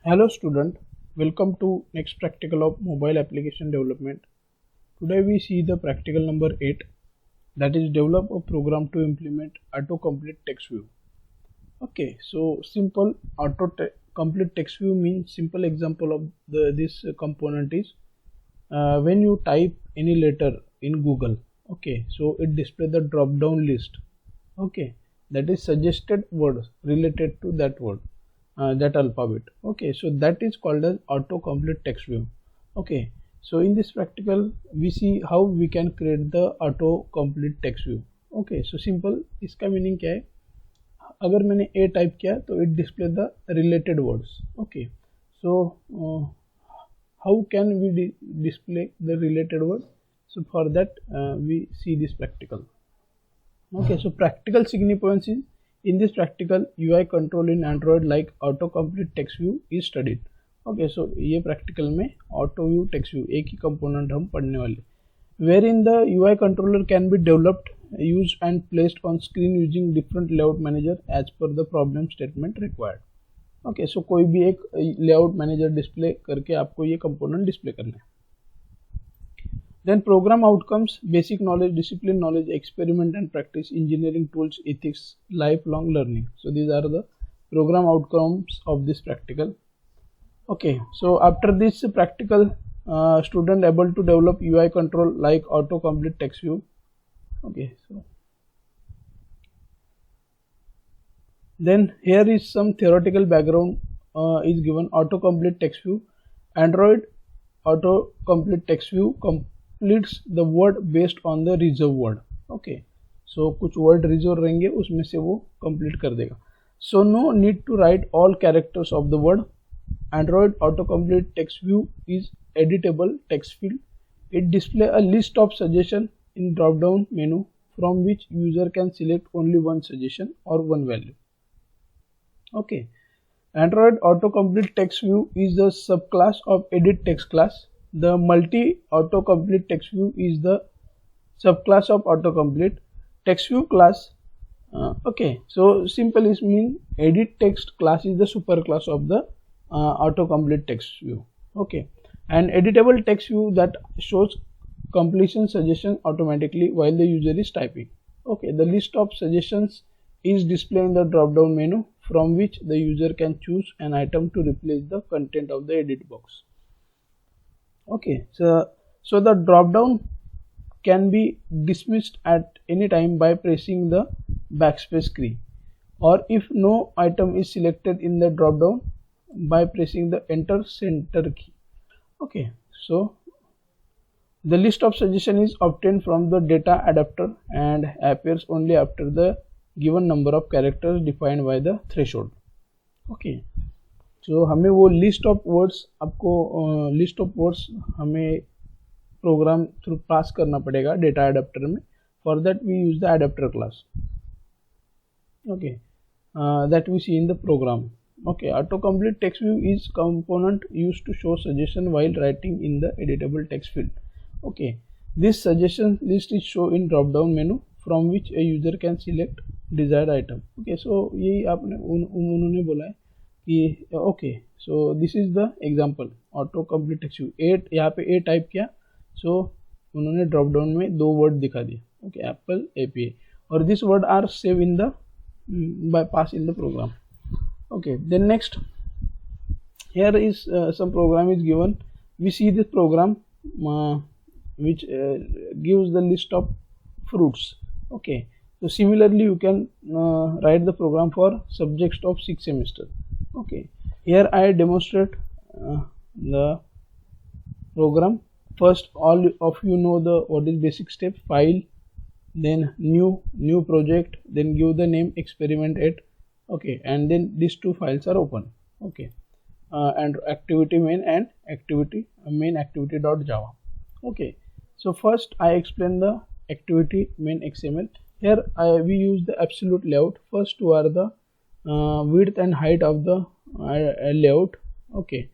Hello student, welcome to next practical of mobile application development. Today we see the practical number 8, that is develop a program to implement autocomplete text view. Okay, so simple autocomplete text view means simple example of this component is when you type any letter in Google, okay, so it displays the drop down list, okay, that is suggested words related to that word. That alphabet, okay, so that is called as autocomplete text view. Okay, so in this practical we see how we can create the autocomplete text view. Okay, so simple, इसका meaning क्या है, अगर मैंने A type किया तो it display the related words. Okay, so how can we display the related word? So for that we see this practical. Okay, so practical significance is in this practical UI control in Android like autocomplete text view is studied. Okay, so ये practical में auto view text view एक ही component हम पढ़ने वाले, wherein the UI controller can be developed, used and placed on screen using different layout manager as per the problem statement required. Okay, so कोई भी एक layout manager display करके आपको ये component display करना है. Then program outcomes, basic knowledge, discipline knowledge, experiment and practice, engineering tools, ethics, lifelong learning. So these are the program outcomes of this practical. Okay, so after this practical, student able to develop UI control like autocomplete text view. Okay, so then here is some theoretical background is given. Autocomplete text view, Android autocomplete text view completes the word based on the reserve word. Okay, so कुछ word reserve रहेंगे उसमें से वो complete कर देगा. So no need to write all characters of the word. Android autocomplete text view is editable text field. It display a list of suggestion in drop down menu from which user can select only one suggestion or one value. Okay, Android autocomplete text view is the subclass of edit text class. The multi autocomplete text view is the subclass of autocomplete text view class. Okay, so simple is mean edit text class is the superclass of the autocomplete text view. Okay, and editable text view that shows completion suggestion automatically while the user is typing. Okay, the list of suggestions is displayed in the drop down menu from which the user can choose an item to replace the content of the edit box. Okay, so the drop down can be dismissed at any time by pressing the backspace key, or if no item is selected in the drop down, by pressing the enter center key. Okay, so the list of suggestion is obtained from the data adapter and appears only after the given number of characters defined by the threshold. Okay, so हमें वो list of words आपको list of words हमें program through pass करना पड़ेगा data adapter में. For that we use the adapter class. Okay, that we see in the program. Okay, autocomplete text view is component used to show suggestion while writing in the editable text field. Okay, this suggestion list is shown in drop down menu from which a user can select desired item. Okay, so यही आपने उन्होंने बोला है कि okay, so this is the example autocomplete text view. यहाँ पे A type किया, so उन्होंने drop down में दो वर्ड दिखा दिए. Okay, Apple API, और this word are saved in the by pass in the program. Okay, then next here is some program is given. We see this program which gives the list of fruits. Okay, so similarly you can write the program for subjects of 6 semester. Okay, here I demonstrate the program. First, all of you know the what is basic step: file, then new project, then give the name experiment 8. Okay, and then these two files are open. Okay, and activity main and activity main activity.java. Okay, so first I explain the activity main XML. Here we use the absolute layout. First two are the width and height of the layout. Okay,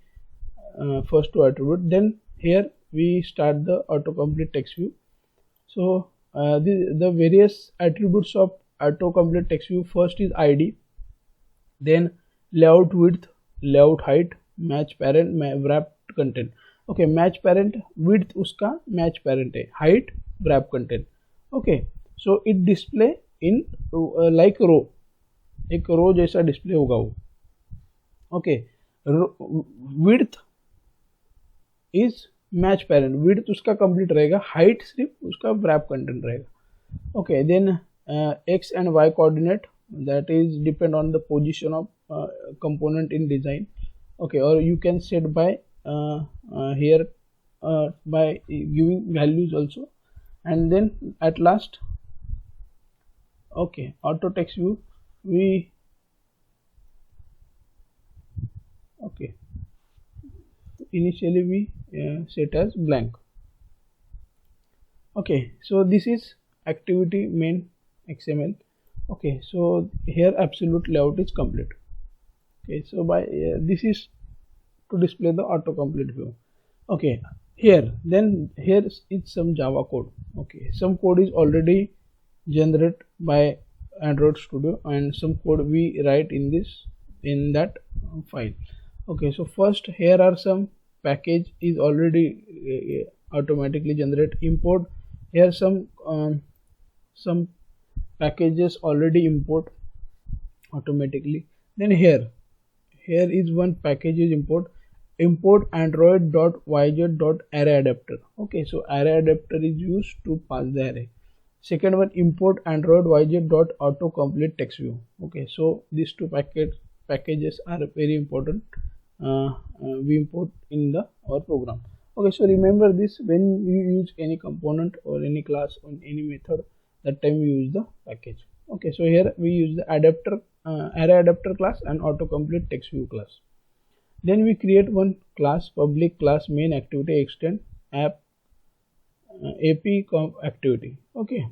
first two attribute. Then here we start the autocomplete text view. So the various attributes of autocomplete text view. First is ID, then layout width, layout height, match parent wrapped content. Okay, match parent width उसका match parent है, height wrap content. Okay, so it display in like row, एक row जैसा display होगा वो. Okay, width is match parent, width उसका complete रहेगा, height सिर्फ उसका wrap कंटेंट रहेगा. Okay, then x and y coordinate, that is depend on the position of component in design. Okay, or you can set by here by giving values also. And then at last, okay, auto text view we, okay, initially we set as blank. Okay, so this is activity main XML. Okay, so here absolute layout is complete. Okay, so by this is to display the autocomplete view. Okay, here is some Java code. Okay, some code is already generated by Android Studio, and some code we write in that file. Okay, so first here are some package is already automatically generate. Import, here some packages already import automatically. Then here is one package is import android.yz.arrayAdapter. Okay, so arrayAdapter is used to pass the array. Second one, import android.yz.autocomplete text view. Okay, so these two packages are very important. We import in our program. Okay, so remember this, when you use any component or any class or any method, that time we use the package. Okay, so here we use the adapter, array adapter class and autocomplete text view class. Then we create one class, public class main activity extend app activity. Okay,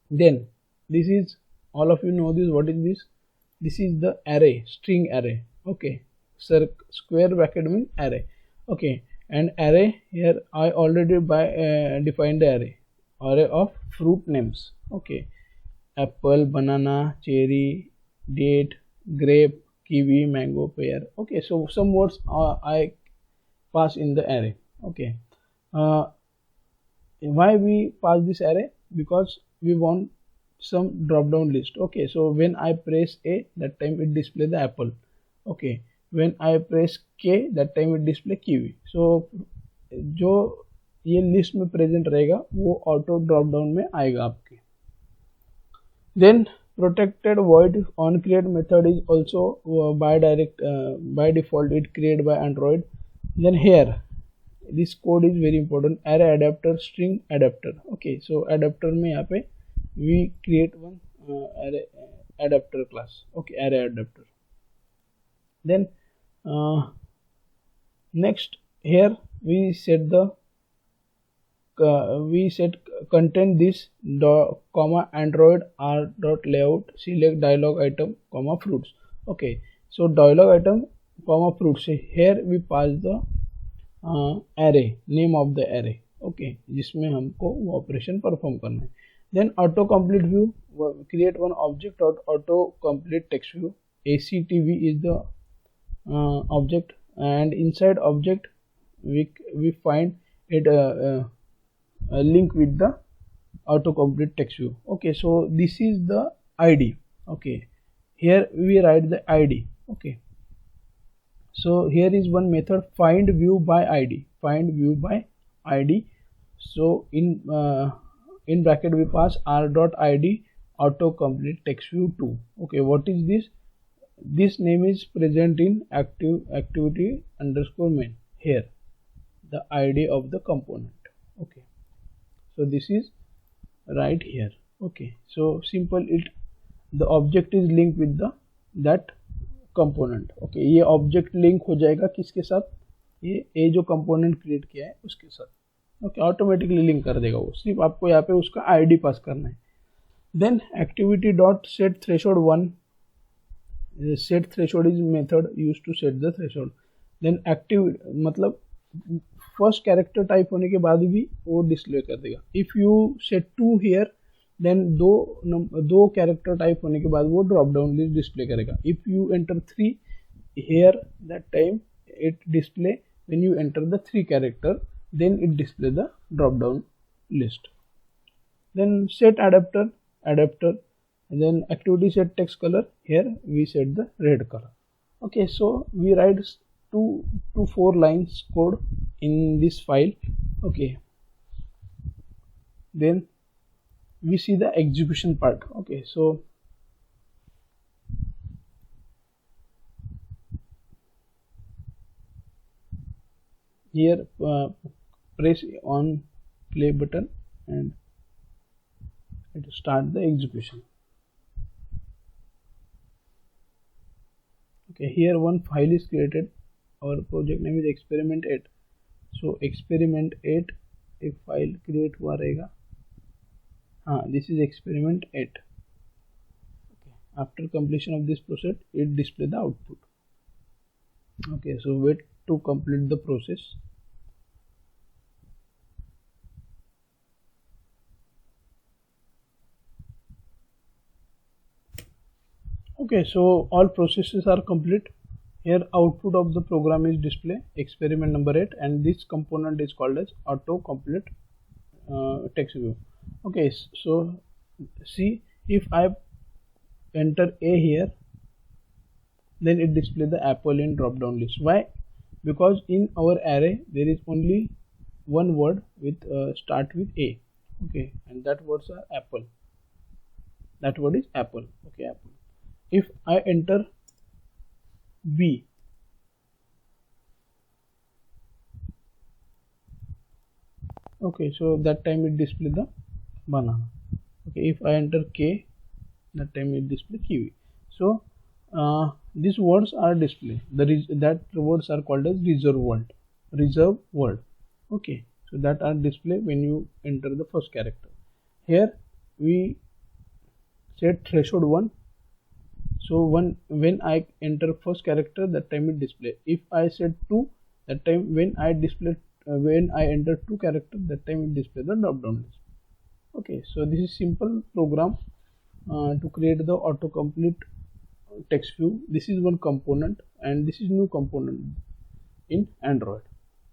then this is, all of you know this, what is this? This is the array, string array. Okay, square bracket means array. Okay, and array, here I already defined the array of fruit names. Okay, apple, banana, cherry, date, grape, kiwi, mango, pear. Okay, so some words I pass in the array. Okay, why we pass this array? Because we want some drop down list. Okay, so when I press A, that time it display the apple. Okay, when I press K, that time it display kiwi. So जो ये list में present रहेगा वो auto drop down में आएगा आपके. Then protected void on create method is also by default it created by Android. Then here this code is very important, array adapter string adapter. Okay, so adapter में यहाँ पे we create one array adapter class. Okay, array adapter. Then next here we set content this comma android r.layout select dialog item comma fruits. Okay, so dialog item comma fruits, here we pass the array, name of the array. Okay, जिसमें हमको वो operation perform करना है. Then auto complete view, create one object of auto complete text view. ACTV is the object, and inside object we find it a link with the autocomplete text view. Okay, so this is the ID. Okay, here we write the ID. Okay, so here is one method, find view by ID, find view by ID. So in bracket we pass r.id autocomplete text view 2. Okay, what is this? This name is present in activity underscore main, here the ID of the component. Okay, so this is right here. Okay, so simple, it the object is linked with that component. Okay, ये object link हो जाएगा किसके साथ? ये जो component create किया है उसके साथ. Okay, automatically link कर देगा वो, सिर्फ आपको यहाँ पे उसका ID पास करना है. Then activity dot set threshold 1. Set threshold is method used to set the threshold. Then active मतलब फर्स्ट कैरेक्टर टाइप होने के बाद भी वो डिस्प्ले कर देगा. If you set 2 here, then दो कैरेक्टर टाइप होने के बाद वो ड्रॉप डाउन लिस्ट डिस्प्ले करेगा. If you enter 3 here, that time it display when you enter the 3 character, then it display the drop down list. Then set adapter, and then activity set text color, here we set the red color. Okay, so we write 2 to 4 lines code in this file. Okay, then we see the execution part. Okay, so here press on play button and it start the execution. Okay, here one file is created. Our project name is experiment 8. So experiment 8 एक file create हुआ रहेगा. This is experiment 8. Okay. After completion of this process, it display the output. Okay, so wait to complete the process. Okay, so all processes are complete. Here output of the program is display experiment number 8, and this component is called as auto complete text view. Okay, so see, if I enter A here, then it display the apple in drop down list. Why? Because in our array there is only one word with start with A. Okay, and that words are apple. That word is apple. Okay, apple. If I enter B, okay, so that time it display the banana. Okay, if I enter K, that time it display kiwi. So these words are display. That words are called as reserve word. Okay, so that are display when you enter the first character. Here we set threshold 1. So when I enter first character, that time it display. If I set 2, that time when I enter 2 character, that time it display the drop down list. Okay, so this is simple program to create the autocomplete text view. This is one component, and this is new component in Android.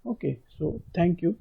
Okay, so thank you.